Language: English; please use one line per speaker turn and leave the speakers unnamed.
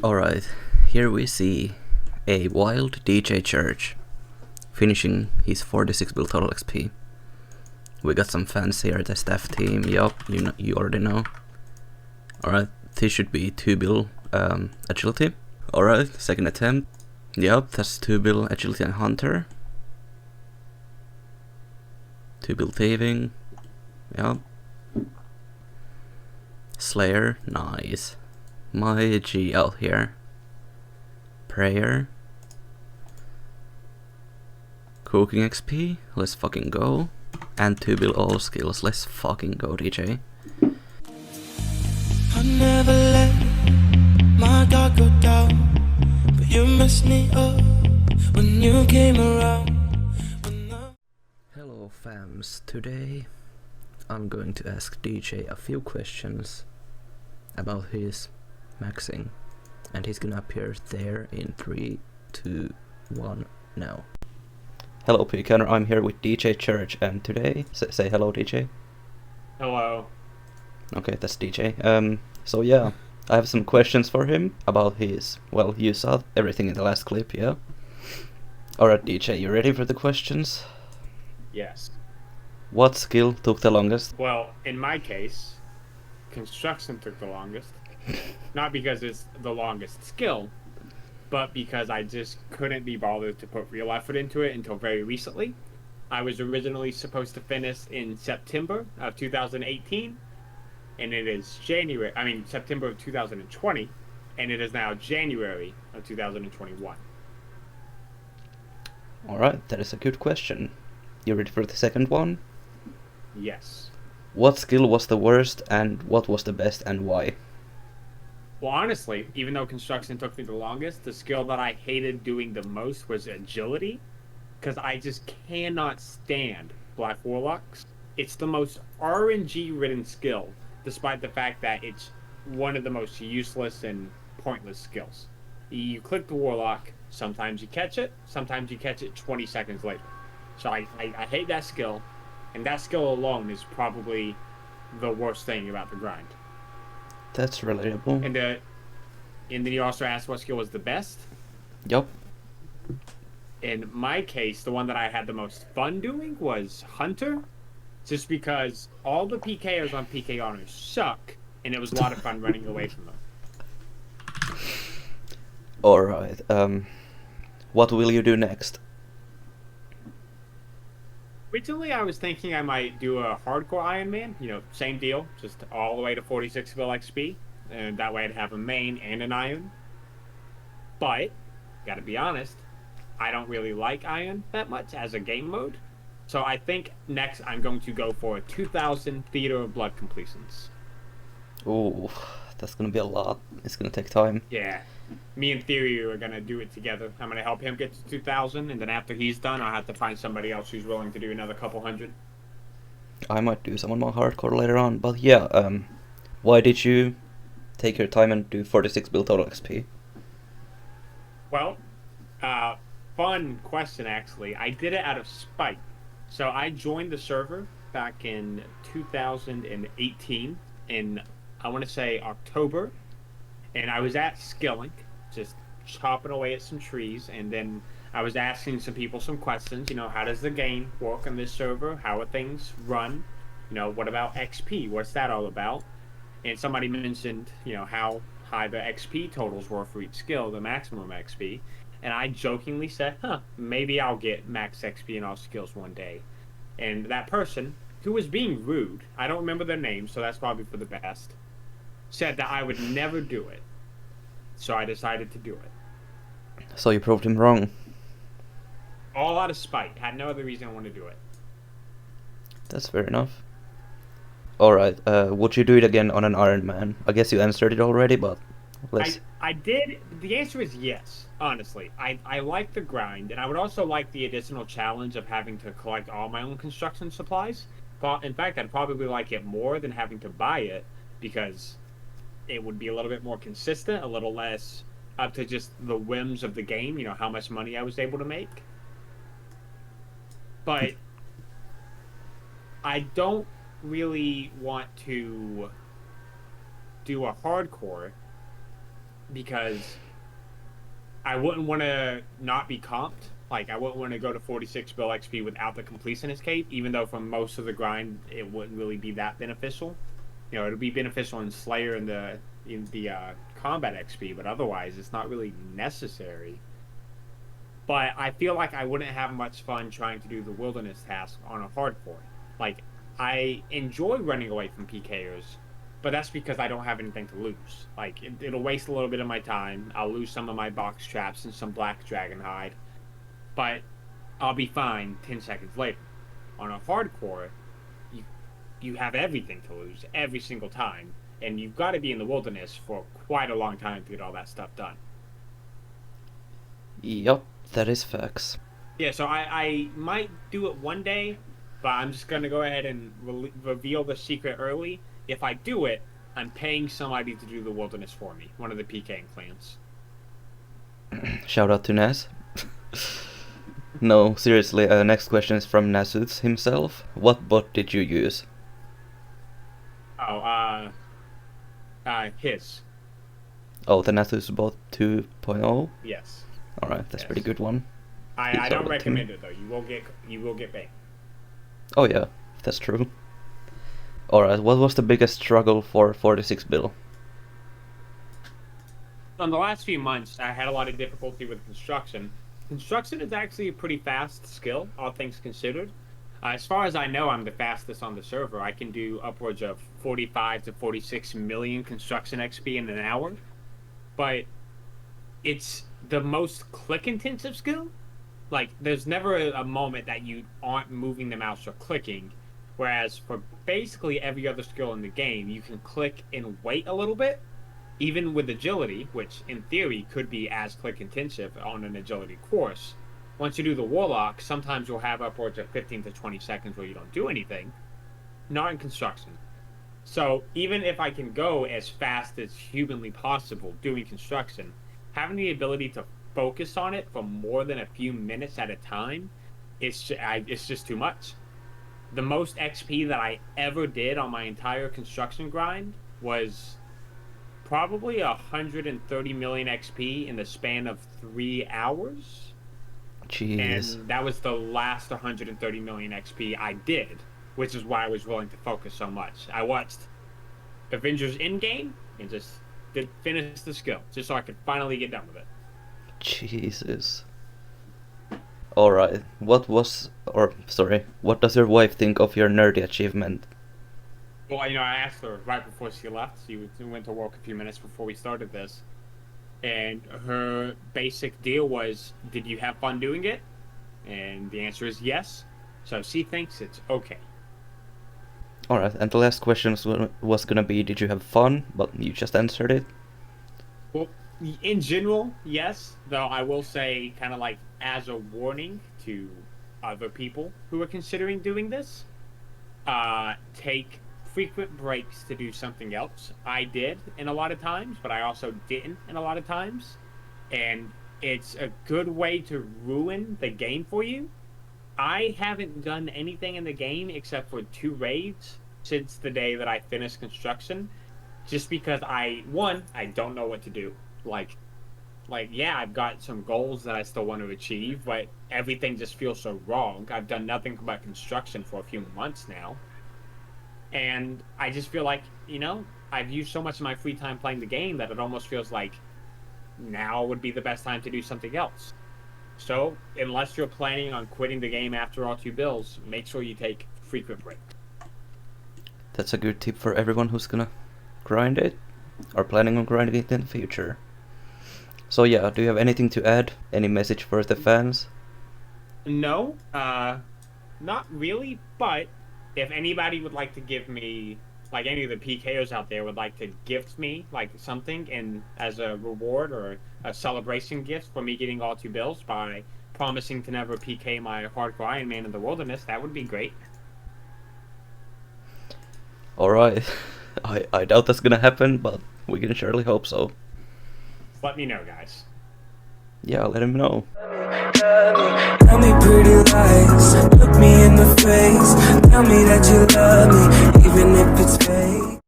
Alright, here we see a wild DJ Church finishing his 46 bill total XP. We got some fans here at the staff team, yup, you already know. Alright, this should be 2 bill agility. Alright, second attempt. Yup, that's 2 bill agility and hunter. 2 bill thieving. Yup. Slayer, nice. My G out here. Prayer. Cooking XP, let's fucking go. And 2 bill all skills, let's fucking go, DJ.
I never let my guard go down, but you messed me up when you came around.
Hello fams, today I'm going to ask DJ a few questions about his maxing, and he's gonna appear there in 3, 2, 1, now. Hello PKHonor, I'm here with DJ Church, and today, say hello DJ.
Hello.
Okay, that's DJ. So yeah, I have some questions for him about his, well, you saw everything in the last clip, yeah? Alright DJ, you ready for the questions?
Yes.
What skill took the longest?
Well, in my case, construction took the longest. Not because it's the longest skill, but because I just couldn't be bothered to put real effort into it until very recently. I was originally supposed to finish in September of 2018, and it is September of 2020, and it is now January of 2021.
Alright, that is a good question. You ready for the second one?
Yes.
What skill was the worst and what was the best and why?
Well, honestly, even though construction took me the longest, the skill that I hated doing the most was agility, because I just cannot stand Black Warlocks. It's the most RNG-ridden skill, despite the fact that it's one of the most useless and pointless skills. You click the Warlock, sometimes you catch it 20 seconds later. So I hate that skill, and that skill alone is probably the worst thing about the grind.
That's relatable.
And then you also asked what skill was the best.
Yup.
In my case, the one that I had the most fun doing was Hunter, just because all the PKers on PKHonor suck, and it was a lot of fun running away from them.
Alright, what will you do next?
Originally, I was thinking I might do a hardcore Iron Man, same deal, just all the way to 46 bill XP, and that way I'd have a main and an Iron. But, gotta be honest, I don't really like Iron that much as a game mode, so I think next I'm going to go for 2,000 Theater of Blood completions.
Ooh, that's gonna be a lot. It's gonna take time.
Yeah. Me and Theory are gonna do it together. I'm gonna help him get to 2,000, and then after he's done, I'll have to find somebody else who's willing to do another couple hundred.
I might do some on my hardcore later on, but yeah, why did you take your time and do 46 bill total XP?
Well, fun question actually. I did it out of spite. So I joined the server back in 2018 in, I want to say, October. And I was at Skilling, just chopping away at some trees, and then I was asking some people some questions. How does the game work on this server? How are things run? What about XP? What's that all about? And somebody mentioned, how high the XP totals were for each skill, the maximum XP. And I jokingly said, maybe I'll get max XP in all skills one day. And that person, who was being rude, I don't remember their name, so that's probably for the best, said that I would never do it. So I decided to do it.
So you proved him wrong.
All out of spite. Had no other reason I wanted to do it.
That's fair enough. Alright, would you do it again on an Iron Man? I guess you answered it already, but let's...
I did. The answer is yes, honestly. I like the grind, and I would also like the additional challenge of having to collect all my own construction supplies. In fact, I'd probably like it more than having to buy it, because it would be a little bit more consistent, a little less up to just the whims of the game, how much money I was able to make. But I don't really want to do a hardcore because I wouldn't want to not be comped. Like, I wouldn't want to go to 46 bill XP without the completionist cape, even though for most of the grind it wouldn't really be that beneficial. You know, it'll be beneficial in Slayer and the combat XP, but otherwise it's not really necessary. But I feel like I wouldn't have much fun trying to do the wilderness task on a hardcore. Like, I enjoy running away from PKers, but that's because I don't have anything to lose. Like, it'll waste a little bit of my time. I'll lose some of my box traps and some black dragon hide, but I'll be fine 10 seconds later. On a hardcore, you have everything to lose every single time, and you've got to be in the wilderness for quite a long time to get all that stuff done.
Yup, that is facts.
Yeah, so I might do it one day, but I'm just going to go ahead and reveal the secret early. If I do it, I'm paying somebody to do the wilderness for me, one of the PK clans.
Shout out to Nas. No, seriously, next question is from Nasuts himself. What bot did you use?
Oh, his.
Oh, the Nasus bot 2.0?
Yes.
Alright, that's
Yes.
pretty good one.
I don't recommend it though. You will get banned.
Oh yeah, that's true. Alright, what was the biggest struggle for 46 bill?
In the last few months, I had a lot of difficulty with construction. Construction is actually a pretty fast skill, all things considered. As far as I know, I'm the fastest on the server. I can do upwards of 45 to 46 million construction XP in an hour. But it's the most click-intensive skill. Like, there's never a moment that you aren't moving the mouse or clicking. Whereas for basically every other skill in the game, you can click and wait a little bit. Even with agility, which in theory could be as click-intensive on an agility course. Once you do the Warlock, sometimes you'll have upwards of 15 to 20 seconds where you don't do anything. Not in construction. So even if I can go as fast as humanly possible doing construction, having the ability to focus on it for more than a few minutes at a time, it's just too much. The most XP that I ever did on my entire construction grind was probably 130 million XP in the span of 3 hours.
Jeez.
And that was the last 130 million XP I did, which is why I was willing to focus so much. I watched Avengers Endgame and just did finish the skill, just so I could finally get done with it.
Jesus. Alright, what does your wife think of your nerdy achievement?
Well, I asked her right before she left. She went to work a few minutes before we started this. And her basic deal was, did you have fun doing it? And the answer is yes. So she thinks it's okay.
Alright, and the last question was gonna be, did you have fun? But you just answered it.
Well, in general, yes. Though I will say, kind of like as a warning to other people who are considering doing this, take frequent breaks to do something else. I did in a lot of times, but I also didn't in a lot of times. And it's a good way to ruin the game for you. I haven't done anything in the game except for 2 raids since the day that I finished construction. Just because I don't know what to do. Like, yeah, I've got some goals that I still want to achieve, but everything just feels so wrong. I've done nothing but construction for a few months now. And I just feel like, I've used so much of my free time playing the game that it almost feels like now would be the best time to do something else. So, unless you're planning on quitting the game after all 2 bills, make sure you take frequent breaks.
That's a good tip for everyone who's gonna grind it, or planning on grinding it in the future. So yeah, do you have anything to add? Any message for the fans?
No, not really, but if anybody would like to give me, like any of the PKers out there would like to gift me like something and as a reward or a celebration gift for me getting all 2 bills by promising to never PK my hardcore Iron Man in the wilderness, that would be great.
Alright, I doubt that's gonna happen, but we can surely hope so.
Let me know, guys.
Yeah, let him know.
Tell me pretty lies, look me in the face. Tell me that you love me, even if it's fake.